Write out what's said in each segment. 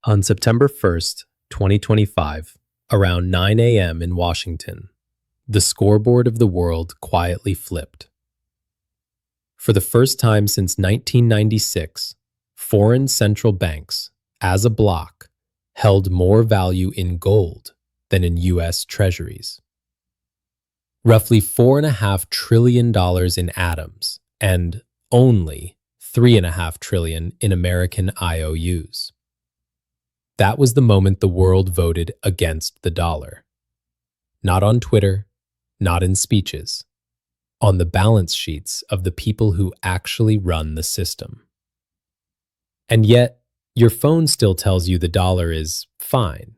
On September 1st, 2025, around 9 a.m. in Washington, the scoreboard of the world quietly flipped. For the first time since 1996, foreign central banks, as a bloc, held more value in gold than in U.S. Treasuries. Roughly $4.5 trillion in atoms and only $3.5 trillion in American IOUs. That was the moment the world voted against the dollar. Not on Twitter, not in speeches, on the balance sheets of the people who actually run the system. And yet, your phone still tells you the dollar is fine.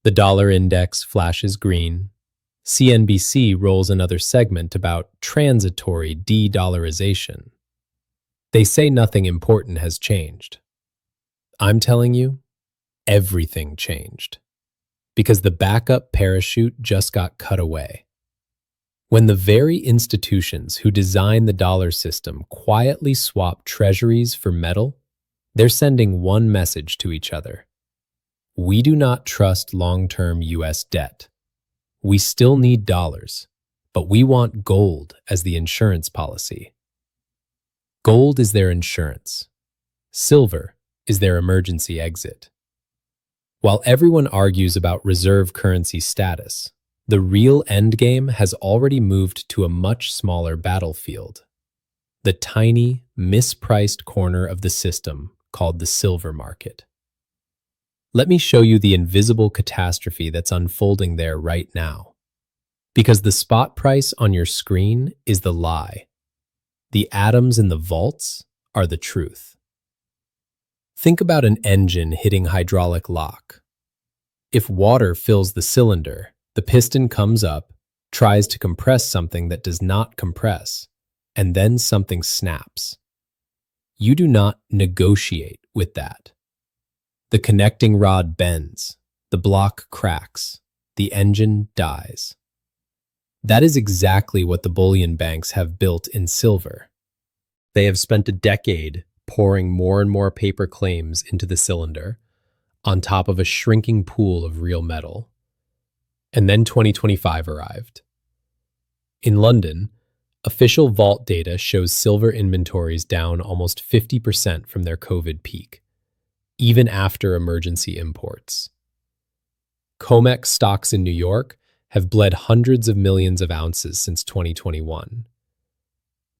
The dollar index flashes green. CNBC rolls another segment about transitory de-dollarization. They say nothing important has changed. I'm telling you, everything changed. Because the backup parachute just got cut away. When the very institutions who design the dollar system quietly swap treasuries for metal, they're sending one message to each other. We do not trust long-term U.S. debt. We still need dollars, but we want gold as the insurance policy. Gold is their insurance. Silver is their emergency exit. While everyone argues about reserve currency status, the real endgame has already moved to a much smaller battlefield. The tiny, mispriced corner of the system called the silver market. Let me show you the invisible catastrophe that's unfolding there right now. Because the spot price on your screen is the lie. The atoms in the vaults are the truth. Think about an engine hitting hydraulic lock. If water fills the cylinder, the piston comes up, tries to compress something that does not compress, and then something snaps. You do not negotiate with that. The connecting rod bends, the block cracks, the engine dies. That is exactly what the bullion banks have built in silver. They have spent a decade pouring more and more paper claims into the cylinder, on top of a shrinking pool of real metal. And then 2025 arrived. In London, official vault data shows silver inventories down almost 50% from their COVID peak, even after emergency imports. COMEX stocks in New York have bled hundreds of millions of ounces since 2021.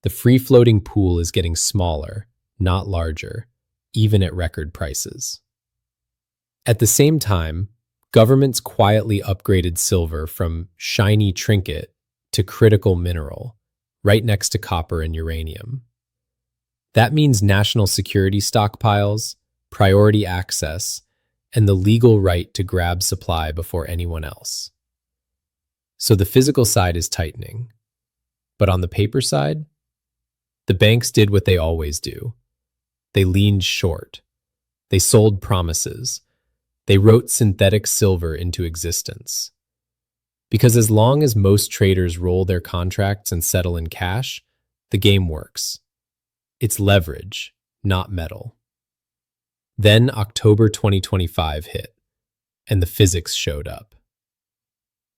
The free-floating pool is getting smaller, not larger, even at record prices. At the same time, governments quietly upgraded silver from shiny trinket to critical mineral, right next to copper and uranium. That means national security stockpiles, priority access, and the legal right to grab supply before anyone else. So the physical side is tightening. But on the paper side, the banks did what they always do. They leaned short. They sold promises. They wrote synthetic silver into existence. Because as long as most traders roll their contracts and settle in cash, the game works. It's leverage, not metal. Then October 2025 hit, and the physics showed up.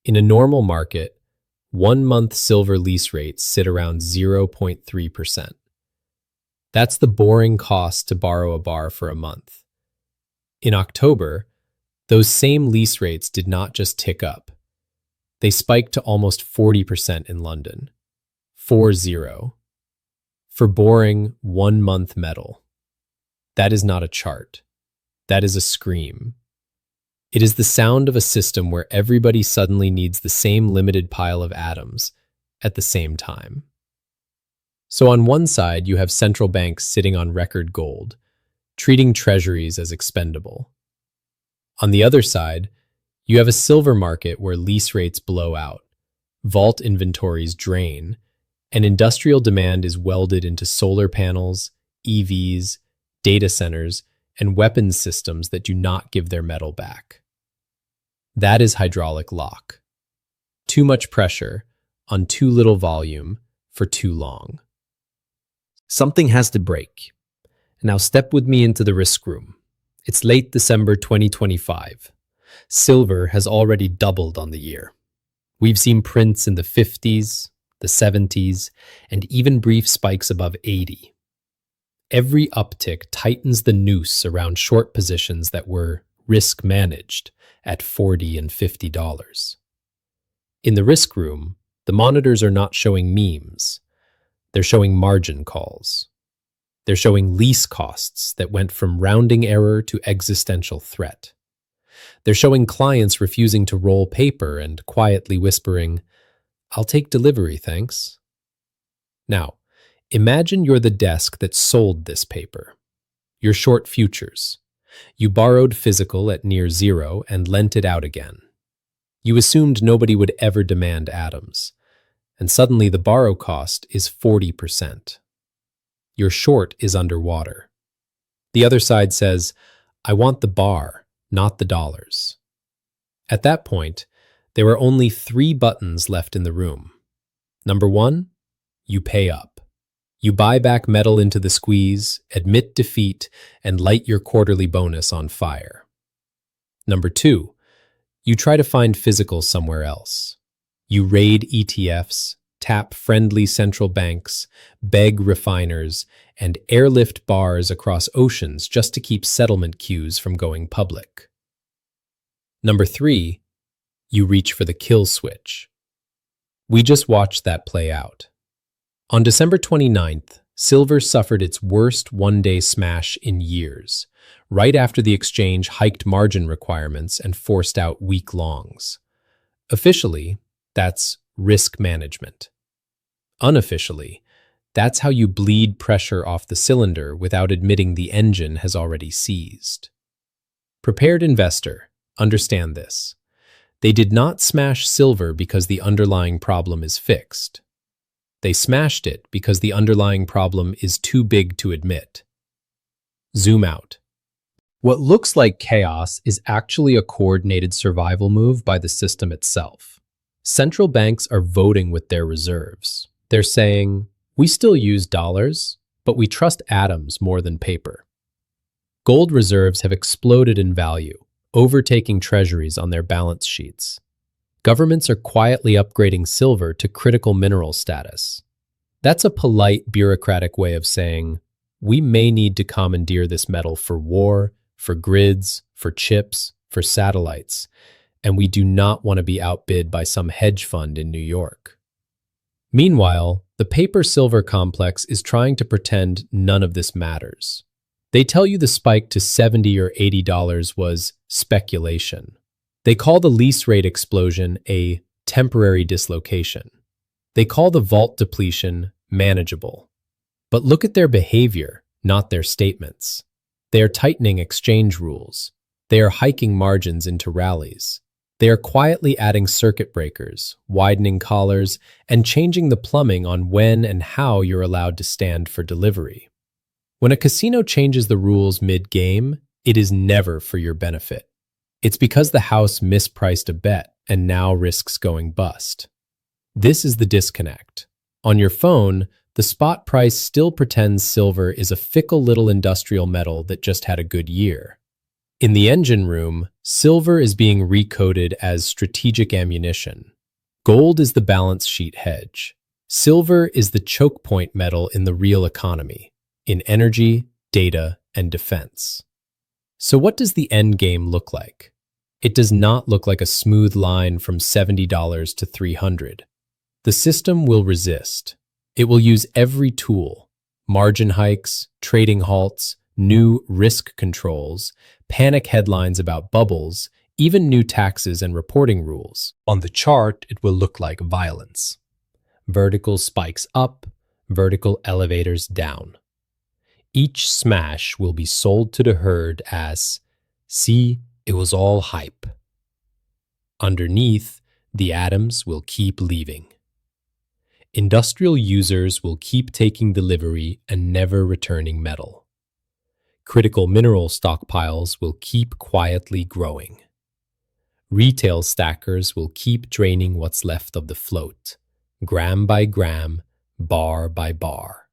In a normal market, 1-month silver lease rates sit around 0.3%. That's the boring cost to borrow a bar for a month. In October, those same lease rates did not just tick up. They spiked to almost 40% in London. 4-0. For boring 1-month metal. That is not a chart. That is a scream. It is the sound of a system where everybody suddenly needs the same limited pile of atoms at the same time. So on one side, you have central banks sitting on record gold, treating treasuries as expendable. On the other side, you have a silver market where lease rates blow out, vault inventories drain, and industrial demand is welded into solar panels, EVs, data centers, and weapons systems that do not give their metal back. That is hydraulic lock. Too much pressure on too little volume for too long. Something has to break. Now step with me into the risk room. It's late December 2025. Silver has already doubled on the year. We've seen prints in the 50s, the 70s, and even brief spikes above 80. Every uptick tightens the noose around short positions that were risk managed at $40 and $50. In the risk room, the monitors are not showing memes. They're showing margin calls. They're showing lease costs that went from rounding error to existential threat. They're showing clients refusing to roll paper and quietly whispering, "I'll take delivery, thanks." Now, imagine you're the desk that sold this paper. You're short futures. You borrowed physical at near zero and lent it out again. You assumed nobody would ever demand atoms, and suddenly the borrow cost is 40%. Your short is underwater. The other side says, "I want the bar, not the dollars." At that point, there are only 3 buttons left in the room. Number 1, you pay up. You buy back metal into the squeeze, admit defeat, and light your quarterly bonus on fire. Number 2, you try to find physical somewhere else. You raid ETFs, tap friendly central banks, beg refiners, and airlift bars across oceans just to keep settlement queues from going public. Number 3, you reach for the kill switch. We just watched that play out. On December 29th, silver suffered its worst one-day smash in years, right after the exchange hiked margin requirements and forced out week longs. Officially, that's risk management. Unofficially, that's how you bleed pressure off the cylinder without admitting the engine has already seized. Prepared investor, understand this. They did not smash silver because the underlying problem is fixed. They smashed it because the underlying problem is too big to admit. Zoom out. What looks like chaos is actually a coordinated survival move by the system itself. Central banks are voting with their reserves. They're saying, "We still use dollars, but we trust atoms more than paper." Gold reserves have exploded in value, overtaking treasuries on their balance sheets. Governments are quietly upgrading silver to critical mineral status. That's a polite bureaucratic way of saying, we may need to commandeer this metal for war, for grids, for chips, for satellites, and we do not want to be outbid by some hedge fund in New York. Meanwhile, the paper-silver complex is trying to pretend none of this matters. They tell you the spike to $70 or $80 was speculation. They call the lease rate explosion a temporary dislocation. They call the vault depletion manageable. But look at their behavior, not their statements. They are tightening exchange rules. They are hiking margins into rallies. They are quietly adding circuit breakers, widening collars, and changing the plumbing on when and how you're allowed to stand for delivery. When a casino changes the rules mid-game, it is never for your benefit. It's because the house mispriced a bet and now risks going bust. This is the disconnect. On your phone, the spot price still pretends silver is a fickle little industrial metal that just had a good year. In the engine room, silver is being recoded as strategic ammunition. Gold is the balance sheet hedge. Silver is the choke point metal in the real economy, in energy, data, and defense. So what does the end game look like? It does not look like a smooth line from $70 to $300. The system will resist. It will use every tool, margin hikes, trading halts, new risk controls, panic headlines about bubbles, even new taxes and reporting rules. On the chart, it will look like violence. Vertical spikes up, vertical elevators down. Each smash will be sold to the herd as, "See, it was all hype." Underneath, the atoms will keep leaving. Industrial users will keep taking delivery and never returning metal. Critical mineral stockpiles will keep quietly growing. Retail stackers will keep draining what's left of the float, gram by gram, bar by bar.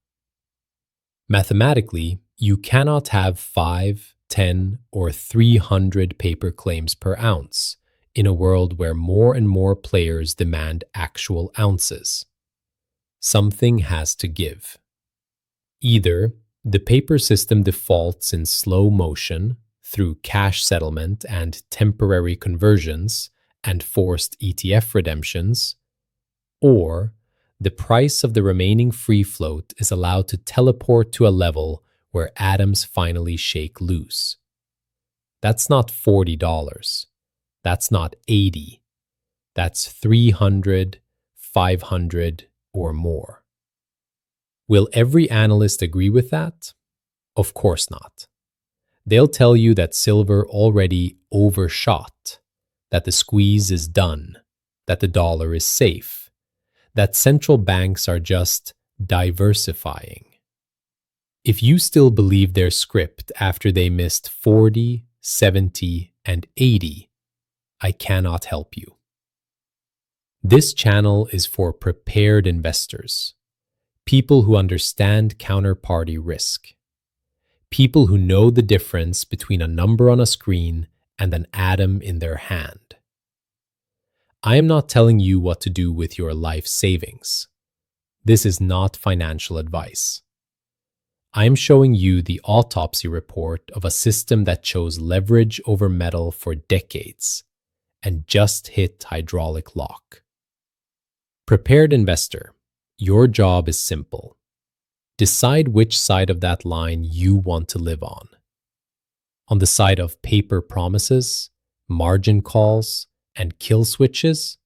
Mathematically, you cannot have 5, 10 or 300 paper claims per ounce in a world where more and more players demand actual ounces. Something has to give. Either the paper system defaults in slow motion through cash settlement and temporary conversions and forced ETF redemptions, or the price of the remaining free float is allowed to teleport to a level where atoms finally shake loose. That's not $40. That's not 80. That's 300, 500, or more. Will every analyst agree with that? Of course not. They'll tell you that silver already overshot, that the squeeze is done, that the dollar is safe, that central banks are just diversifying. If you still believe their script after they missed 40, 70, and 80, I cannot help you. This channel is for prepared investors, people who understand counterparty risk, people who know the difference between a number on a screen and an atom in their hand. I am not telling you what to do with your life savings. This is not financial advice. I am showing you the autopsy report of a system that chose leverage over metal for decades and just hit hydraulic lock. Prepared investor, your job is simple. Decide which side of that line you want to live on. On the side of paper promises, margin calls, and kill switches,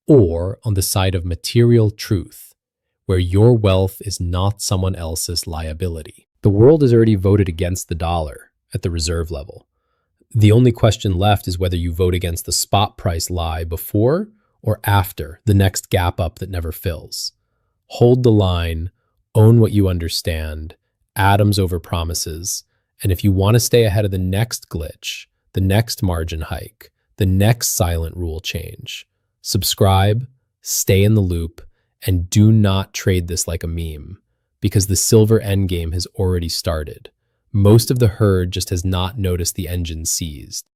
or on the side of material truth, where your wealth is not someone else's liability. The world has already voted against the dollar at the reserve level. The only question left is whether you vote against the spot price lie before or after the next gap up that never fills. Hold the line, own what you understand, atoms over promises, and if you want to stay ahead of the next glitch, the next margin hike, the next silent rule change, subscribe, stay in the loop, and do not trade this like a meme, because the silver endgame has already started. Most of the herd just has not noticed the engine seized.